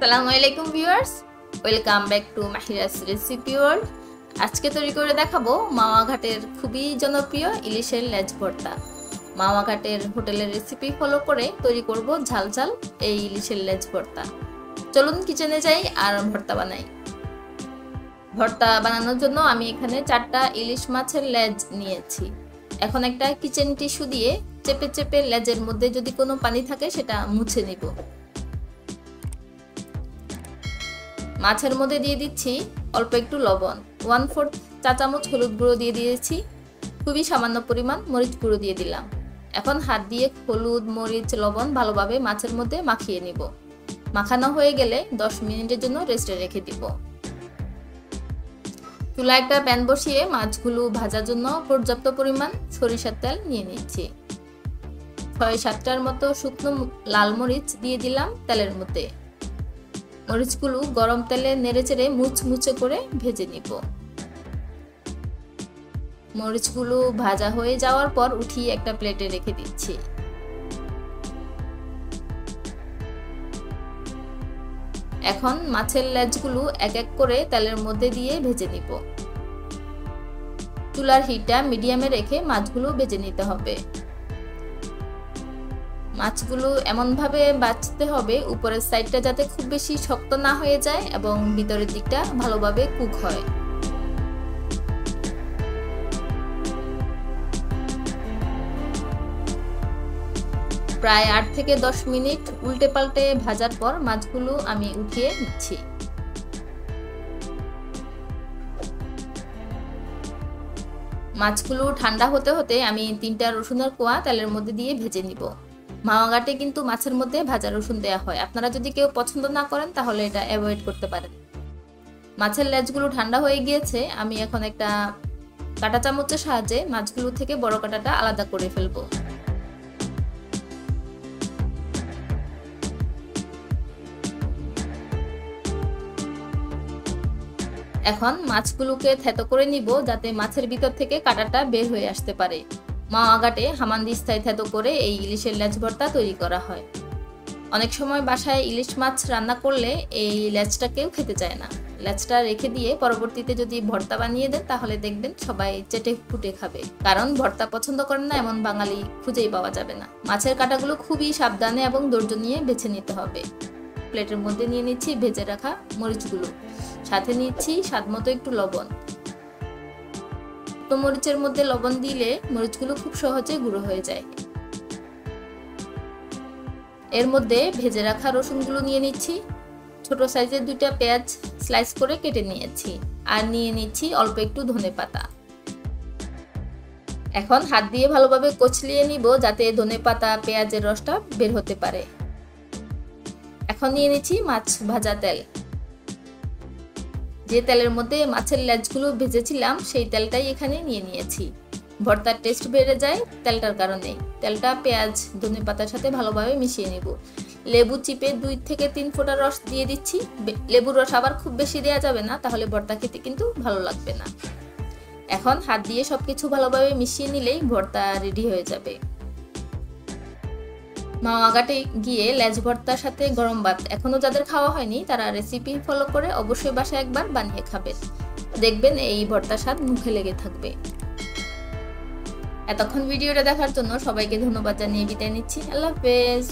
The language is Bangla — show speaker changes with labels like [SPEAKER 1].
[SPEAKER 1] আসসালামু আলাইকুম viewers, welcome back to মাহিরাস recipe world. আজকে তৈরি করে দেখাবো মাওয়া ঘাটের খুবই জনপ্রিয় ইলিশের লেজ ভর্তা। মাওয়া ঘাটের হোটেলের রেসিপি ফলো করে তৈরি করব ঝাল ঝাল এই ইলিশের লেজ ভর্তা। চলুন কিচেনে যাই আর ভর্তা বানাই। ভর্তা বানানোর জন্য আমি এখানে 4টা ইলিশ মাছের লেজ নিয়েছি। এখন একটা কিচেন টিস্যু দিয়ে চেপে চেপে লেজের মধ্যে যদি কোনো পানি থাকে সেটা মুছে নিব। মাছের মধ্যে দিয়ে দিচ্ছি অল্প একটু লবণ, 1/4 চা চামচ হলুদ গুঁড়ো দিয়ে দিয়েছি, খুবই সামান্য পরিমাণ মরিচ গুঁড়ো দিয়ে দিলাম। এখন হাত দিয়ে হলুদ মরিচ লবণ ভালোভাবে মাছের মধ্যে মাখিয়ে নিব। মাখানো হয়ে গেলে 10 মিনিটের জন্য রেস্টে রেখে দিব। চুলায় একটা প্যান বসিয়ে মাছগুলো ভাজার জন্য পর্যাপ্ত পরিমাণ সরিষার তেল নিয়ে নিচ্ছি। 6-7টার মতো শুকনো লাল মরিচ দিয়ে দিলাম তেলের মধ্যে। মরিচগুলো গরম তেলে নেড়েচেড়ে মুচমুচে করে ভেজে নিব। মরিচগুলো ভাজা হয়ে যাওয়ার পর উঠিয়ে একটা প্লেটে রেখে দিচ্ছি। এখন মাছের লেজগুলো এক এক করে তেলের মধ্যে দিয়ে ভেজে নিব। চুলার হিটটা মিডিয়ামে রেখে মাছগুলো ভেজে নিতে হবে। মাছগুলো এমনভাবে বাছতে হবে উপরের সাইডটা যাতে খুব বেশি শক্ত না হয়ে যায় এবং ভিতরের দিকটা ভালোভাবে কুক হয়। প্রায় 8 থেকে 10 মিনিট উল্টে পাল্টে ভাজার পর মাছগুলো আমি উঠিয়ে নিচ্ছি। মাছগুলো ঠান্ডা হতে হতে আমি 3টা রসুনের কোয়া তেলের মধ্যে দিয়ে ভেজে নিব। মাওয়া ঘাটে কিন্তু মাছের মধ্যে ভাজা রসুন দেয়া হয়, আপনারা যদি কেউ পছন্দ না করেন তাহলে এটা অ্যাভয়েড করতে পারেন। মাছের লেজগুলো ঠান্ডা হয়ে গিয়েছে, আমি এখন একটা কাঁটা চামচের সাহায্যে মাছগুলো থেকে বড় কাঁটাটা আলাদা করে ফেলবো। এখন মাছগুলোকে থেতো করে নিব যাতে মাছের ভিতর থেকে কাঁটাটা বের হয়ে আসতে পারে। মাওয়া ঘাটে হামানদিস্তায় থেতো করে এই ইলিশের লেজ ভর্তা তৈরি করা হয়। অনেক সময় বাসায় ইলিশ মাছ রান্না করলে এই লেজটা কেউ খেতে চায় না। লেজটা রেখে দিয়ে পরবর্তীতে যদি ভর্তা বানিয়ে দেন তাহলে দেখবেন সবাই চেটে ফুটে খাবে, কারণ ভর্তা পছন্দ করেন না এমন বাঙালি খুঁজেই পাওয়া যাবে না। মাছের কাঁটাগুলো খুবই সাবধানে এবং ধৈর্য নিয়ে বেছে নিতে হবে। প্লেটের মধ্যে নিয়ে নিচ্ছি ভেজে রাখা মরিচগুলো, সাথে নিচ্ছি স্বাদমতো একটু লবণ। তো মরিচের মধ্যে লবণ দিলে মরিচগুলো খুব সহজে গুঁড়ো হয়ে যায়। এর মধ্যে ভেজে রাখা রসুনগুলো নিয়ে নিচ্ছি। ছোট সাইজের 2টা পেঁয়াজ স্লাইস করে কেটে নিয়েছি, আর নিয়ে নিচ্ছি অল্প একটু ধনেপাতা। এখন হাত দিয়ে ভালোভাবে কচলিয়ে নিব যাতে ধনেপাতা পেঁয়াজের রসটা বের হতে পারে। এখন নিয়ে নিচ্ছি মাছ ভাজা তেল। যে তেলের মধ্যে মাছের লেজগুলো ভেজেছিলাম সেই তেলটাই এখানে নিয়ে নিয়েছি। ভর্তার টেস্ট বেড়ে যায় তেলটার কারণে। তেলটা পেঁয়াজ ধনেপাতার সাথে ভালোভাবে মিশিয়ে নেব। লেবু চিপে 2 থেকে 3 ফোঁটা রস দিয়ে দিচ্ছি। লেবুর রস আবার খুব বেশি দেওয়া যাবে না, তাহলে ভর্তা খেতে কিন্তু ভালো লাগবে না। এখন হাত দিয়ে সবকিছু ভালোভাবে মিশিয়ে নিলেই ভর্তা রেডি হয়ে যাবে। মাওয়া ঘাটে গিয়ে লেজ ভর্তার সাথে গরম ভাত এখনো যাদের খাওয়া হয়নি তারা রেসিপি ফলো করে অবশ্যই বাসায় একবার বানিয়ে খাবেন, দেখবেন এই ভর্তার স্বাদ মুখে লেগে থাকবে। এতক্ষণ ভিডিওটা দেখার জন্য সবাইকে ধন্যবাদ জানিয়ে বিদায় নিচ্ছি। আল্লাহ হাফেজ।